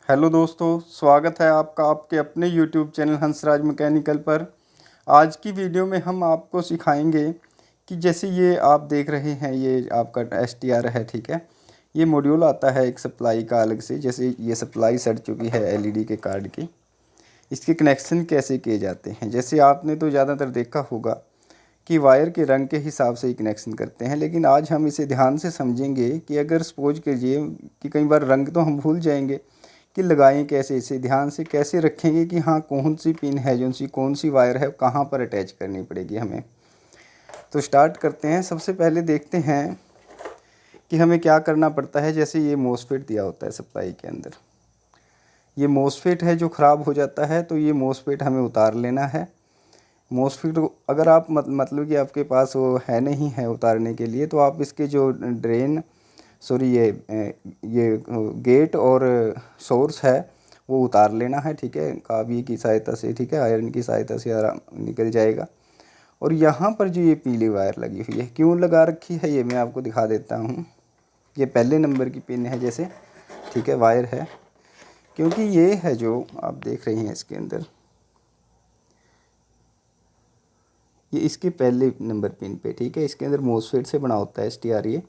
Hello दोस्तों, स्वागत है आपका आपके अपने यूट्यूब चैनल हंसराज मैकेनिकल पर। आज की वीडियो में हम आपको सिखाएंगे कि जैसे ये आप देख रहे हैं, ये आपका STR है, ठीक है। ये मॉड्यूल आता है एक सप्लाई का अलग से। जैसे ये सप्लाई सड़ चुकी है LED के कार्ड की, इसके कनेक्शन कैसे किए जाते हैं। जैसे आपने तो ज़्यादातर देखा होगा कि वायर के रंग के हिसाब से ही कनेक्शन करते हैं, लेकिन आज हम इसे ध्यान से समझेंगे कि अगर सपोज कीजिए कि कई बार रंग तो हम भूल जाएंगे कि लगाएं कैसे, इसे ध्यान से कैसे रखेंगे कि हाँ कौन सी पिन है, जो सी कौन सी वायर है, कहाँ पर अटैच करनी पड़ेगी हमें। तो स्टार्ट करते हैं। सबसे पहले देखते हैं कि हमें क्या करना पड़ता है। जैसे ये मोसफेट दिया होता है सप्लाई के अंदर, ये मोसफेट है जो ख़राब हो जाता है, तो ये मोसफेट हमें उतार लेना है। मोसफेट अगर आप मतलब कि आपके पास वो है नहीं है उतारने के लिए, तो आप इसके जो ड्रेन ये गेट और सोर्स है वो उतार लेना है, ठीक है। काबी की सहायता से, ठीक है, आयरन की सहायता से आराम निकल जाएगा। और यहाँ पर जो ये पीली वायर लगी हुई है, क्यों लगा रखी है ये मैं आपको दिखा देता हूँ। ये पहले नंबर की पिन है जैसे, ठीक है, वायर है, क्योंकि ये है जो आप देख रहे हैं इसके अंदर, ये इसके पहले नंबर पिन पे, ठीक है। इसके अंदर मोसफेट से बना होता है STR, ये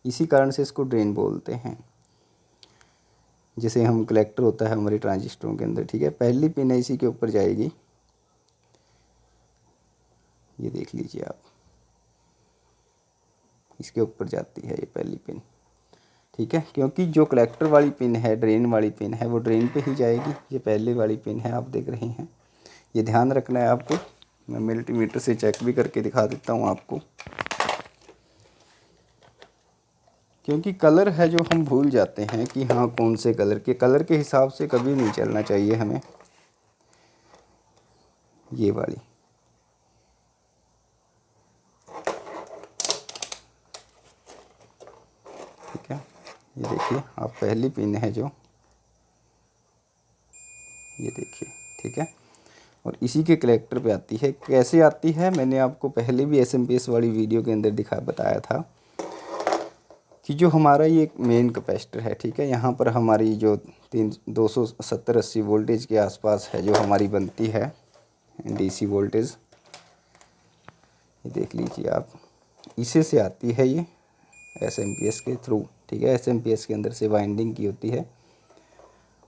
इसी कारण से इसको ड्रेन बोलते हैं। जैसे हम कलेक्टर होता है हमारे ट्रांजिस्टरों के अंदर, ठीक है, पहली पिन है इसी के ऊपर जाएगी। ये देख लीजिए आप, इसके ऊपर जाती है ये पहली पिन, ठीक है। क्योंकि जो कलेक्टर वाली पिन है, ड्रेन वाली पिन है, वो ड्रेन पे ही जाएगी। ये पहले वाली पिन है, आप देख रहे हैं। ये ध्यान रखना है आपको। मैं मल्टीमीटर से चेक भी करके दिखा देता हूँ आपको, क्योंकि कलर है जो हम भूल जाते हैं कि हाँ कौन से कलर के हिसाब से कभी नहीं चलना चाहिए हमें। ये वाली, ठीक है, ये देखिए आप, पहली पिन है जो, ये देखिए, ठीक है। और इसी के कलेक्टर पे आती है। कैसे आती है मैंने आपको पहले भी SMPS वाली वीडियो के अंदर बताया था कि जो हमारा ये मेन कैपेसिटर है, ठीक है, यहाँ पर हमारी जो 270-80 वोल्टेज के आसपास है जो हमारी बनती है DC वोल्टेज, ये देख लीजिए आप, इसे से आती है ये SMPS के थ्रू, ठीक है। SMPS के अंदर से वाइंडिंग की होती है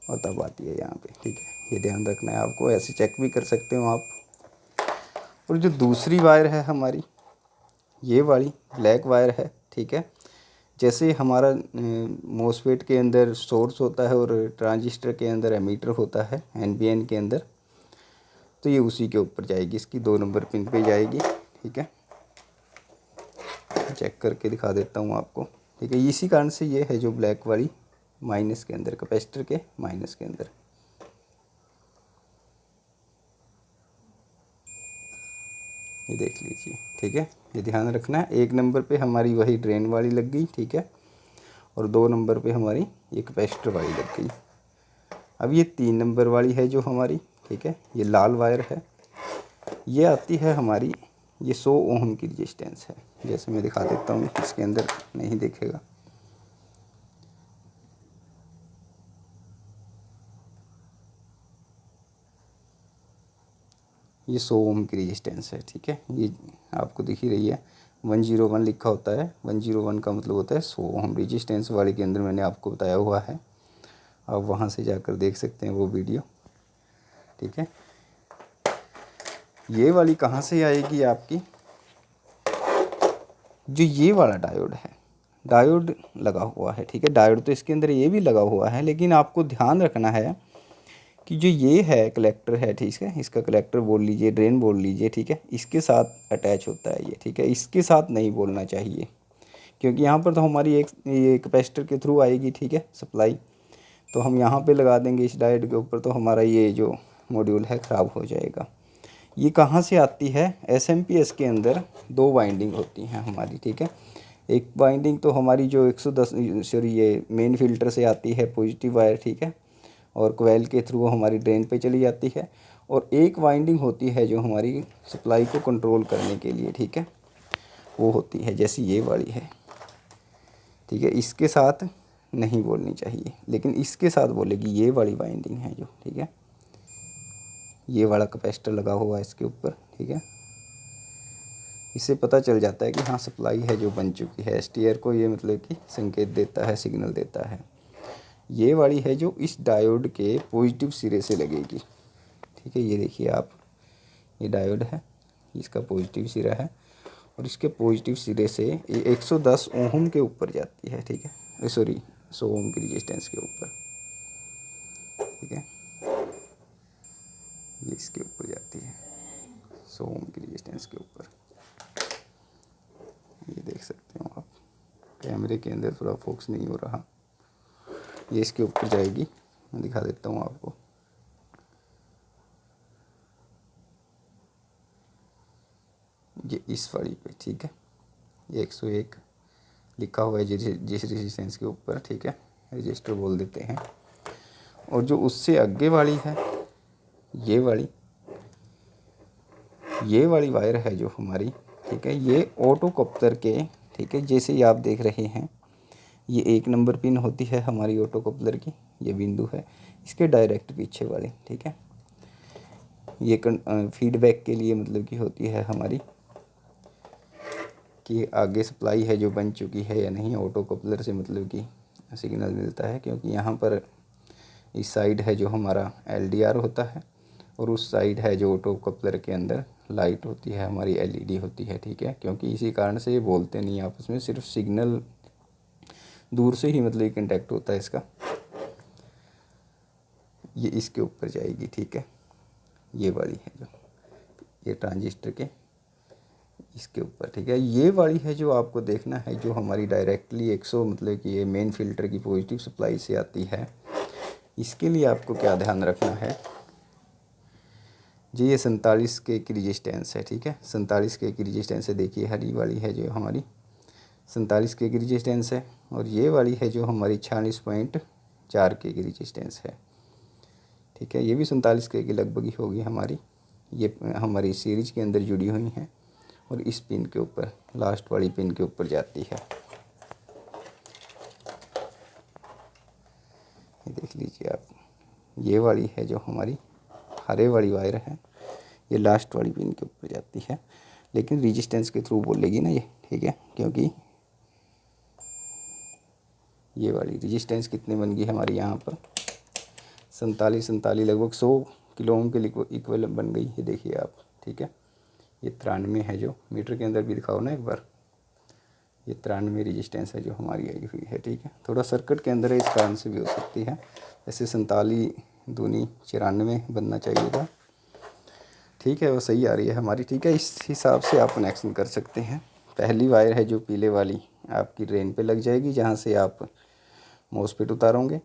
और तब आती है यहाँ पे, ठीक है। ये ध्यान रखना है आपको, ऐसे चेक भी कर सकते हो आप। और जो दूसरी वायर है हमारी, ये वाली ब्लैक वायर है, ठीक है। जैसे हमारा मोसफेट के अंदर सोर्स होता है और ट्रांजिस्टर के अंदर एमीटर होता है NPN के अंदर, तो ये उसी के ऊपर जाएगी, इसकी 2 नंबर पिन पे जाएगी, ठीक है। चेक करके दिखा देता हूँ आपको, ठीक है। इसी कारण से ये है जो ब्लैक वाली माइनस के अंदर, कैपेसिटर के माइनस के अंदर, ये देख लीजिए, ठीक है। ये ध्यान रखना है। 1 नंबर पे हमारी वही ड्रेन वाली लग गई, ठीक है, और 2 नंबर पे हमारी ये कैपेसिटर वाली लग गई। अब ये 3 नंबर वाली है जो हमारी, ठीक है, ये लाल वायर है, ये आती है हमारी, ये 100 ओम की रजिस्टेंस है। जैसे मैं दिखा देता हूँ, इसके अंदर नहीं दिखेगा, ये 100 ओम की रजिस्टेंस है, ठीक है। ये आपको दिख ही रही है, 101 लिखा होता है। 101 का मतलब होता है 100 ओम। रजिस्टेंस वाले के अंदर मैंने आपको बताया हुआ है, आप वहाँ से जाकर देख सकते हैं वो वीडियो, ठीक है। ये वाली कहाँ से आएगी आपकी, जो ये वाला डायोड है, डायोड लगा हुआ है, ठीक है। डायोड तो इसके अंदर ये भी लगा हुआ है, लेकिन आपको ध्यान रखना है कि जो ये है कलेक्टर है, ठीक है, इसका कलेक्टर बोल लीजिए, ड्रेन बोल लीजिए, ठीक है, इसके साथ अटैच होता है ये, ठीक है। इसके साथ नहीं बोलना चाहिए, क्योंकि यहाँ पर तो हमारी एक ये कैपेसिटर के थ्रू आएगी, ठीक है, सप्लाई। तो हम यहाँ पे लगा देंगे इस डायोड के ऊपर, तो हमारा ये जो मॉड्यूल है ख़राब हो जाएगा। ये कहाँ से आती है, SMPS के अंदर 2 वाइंडिंग होती हैं हमारी, ठीक है। एक वाइंडिंग तो हमारी जो 110 सॉरी ये मेन फिल्टर से आती है, पॉजिटिव वायर, ठीक है, और कोयल के थ्रू हमारी ड्रेन पे चली जाती है। और एक वाइंडिंग होती है जो हमारी सप्लाई को कंट्रोल करने के लिए, ठीक है, वो होती है जैसी ये वाली है, ठीक है। इसके साथ नहीं बोलनी चाहिए, लेकिन इसके साथ बोलेगी ये वाली वाइंडिंग है जो, ठीक है, ये वाला कैपेसिटर लगा हुआ है इसके ऊपर, ठीक है। इससे पता चल जाता है कि हाँ सप्लाई है जो बन चुकी है। एसटीआर को ये मतलब कि संकेत देता है, सिग्नल देता है। ये वाली है जो इस डायोड के पॉजिटिव सिरे से लगेगी, ठीक है। ये देखिए आप, ये डायोड है, इसका पॉजिटिव सिरा है और इसके पॉजिटिव सिरे से ये 110 ओम के ऊपर जाती है, ठीक है, सॉरी 100 ओम की रेजिस्टेंस के ऊपर, ठीक है। ये इसके ऊपर जाती है 100 ओम की रेजिस्टेंस के ऊपर, ये देख सकते हो आप। कैमरे के अंदर थोड़ा फोकस नहीं हो रहा, ये इसके ऊपर जाएगी, मैं दिखा देता हूँ आपको। ये इस वाली पे, ठीक है, ये 101 लिखा हुआ है जिस रेजिस्टेंस के ऊपर, ठीक है, रजिस्टर बोल देते हैं। और जो उससे आगे वाली है, ये वाली वायर है जो हमारी, ठीक है, ये ऑटो कप्लर के, ठीक है, जैसे ही आप देख रहे हैं, ये 1 नंबर पिन होती है हमारी ऑटो कप्लर की, ये बिंदु है इसके डायरेक्ट पीछे वाली, ठीक है। ये फीडबैक के लिए मतलब कि होती है हमारी, कि आगे सप्लाई है जो बन चुकी है या नहीं। ऑटो कप्लर से मतलब कि सिग्नल मिलता है, क्योंकि यहाँ पर इस साइड है जो हमारा एलडीआर होता है और उस साइड है जो ऑटो कप्लर के अंदर लाइट होती है हमारी, एलईडी होती है, ठीक है। क्योंकि इसी कारण से ये बोलते नहीं आपस में, सिर्फ सिग्नल दूर से ही मतलब कंटेक्ट होता है इसका। ये इसके ऊपर जाएगी, ठीक है, ये वाली है जो, ये ट्रांजिस्टर के इसके ऊपर, ठीक है। ये वाली है जो आपको देखना है, जो हमारी डायरेक्टली 100 मतलब कि ये मेन फिल्टर की पॉजिटिव सप्लाई से आती है। इसके लिए आपको क्या ध्यान रखना है जी, ये 47 के की रेजिस्टेंस है, ठीक है, 47 के की रेजिस्टेंस है। देखिए हरी वाली है जो हमारी 47 के की रेजिस्टेंस है, और ये वाली है जो हमारी 46.4 के की रेजिस्टेंस है, ठीक है। ये भी 47 के की लगभग ही होगी हमारी, ये हमारी सीरीज के अंदर जुड़ी हुई हैं और इस पिन के ऊपर, लास्ट वाली पिन के ऊपर जाती है। ये देख लीजिए आप, ये वाली है जो हमारी हरे वाली वायर है, ये लास्ट वाली पिन के ऊपर जाती है, लेकिन रेजिस्टेंस के थ्रू बोलेगी ना ये, ठीक है। क्योंकि ये वाली रेजिस्टेंस कितनी बन गई हमारी यहाँ पर 47 लगभग 100 किलो ओम के इक्वल बन गई, ये देखिए आप, ठीक है। ये 93 है जो मीटर के अंदर भी दिखाओ ना एक बार, ये 93 रेजिस्टेंस है जो हमारी आई हुई है, ठीक है। थोड़ा सर्किट के अंदर है, इस कारण से भी हो सकती है। ऐसे 47 दूनी 94 बनना चाहिए था, ठीक है, वो सही आ रही है हमारी, ठीक है। इस हिसाब से आप कनेक्शन कर सकते हैं। पहली वायर है जो पीले वाली आपकी ड्रेन पे लग जाएगी, जहाँ से आप मॉसफेट उतारोगे।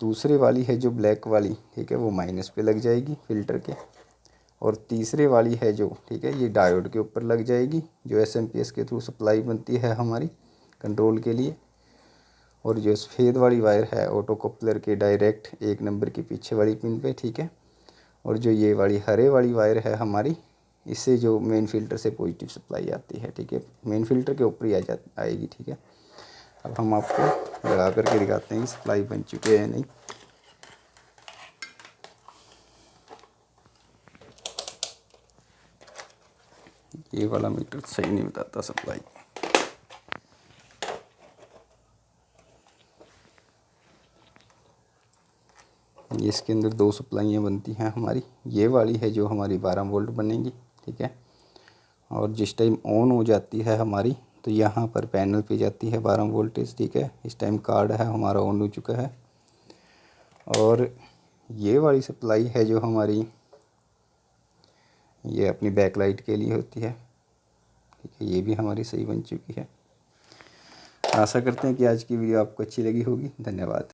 दूसरे वाली है जो ब्लैक वाली, ठीक है, वो माइनस पे लग जाएगी फिल्टर के। और तीसरे वाली है जो, ठीक है, ये डायोड के ऊपर लग जाएगी, जो एसएमपीएस के थ्रू सप्लाई बनती है हमारी कंट्रोल के लिए। और जो सफ़ेद वाली वायर है ऑटो कपलर के डायरेक्ट 1 नंबर के पीछे वाली पिन पे, ठीक है। और जो ये वाली हरे वाली वायर है हमारी, इससे जो मेन फिल्टर से पॉजिटिव सप्लाई आती है, ठीक है, मेन फिल्टर के ऊपर ही आएगी, ठीक है। अब हम आपको लगा करके दिखाते हैं कि सप्लाई बन चुकी है या नहीं। ये वाला मीटर सही नहीं बताता सप्लाई। इसके अंदर 2 सप्लाइयाँ बनती हैं हमारी। ये वाली है जो हमारी 12 वोल्ट बनेगी, ठीक है। और जिस टाइम ऑन हो जाती है हमारी, तो यहाँ पर पैनल पे जाती है 12 वोल्टेज, ठीक है। इस टाइम कार्ड है हमारा ऑन हो चुका है। और ये वाली सप्लाई है जो हमारी, ये अपनी बैकलाइट के लिए होती है, ठीक है। ये भी हमारी सही बन चुकी है। आशा करते हैं कि आज की वीडियो आपको अच्छी लगी होगी। धन्यवाद।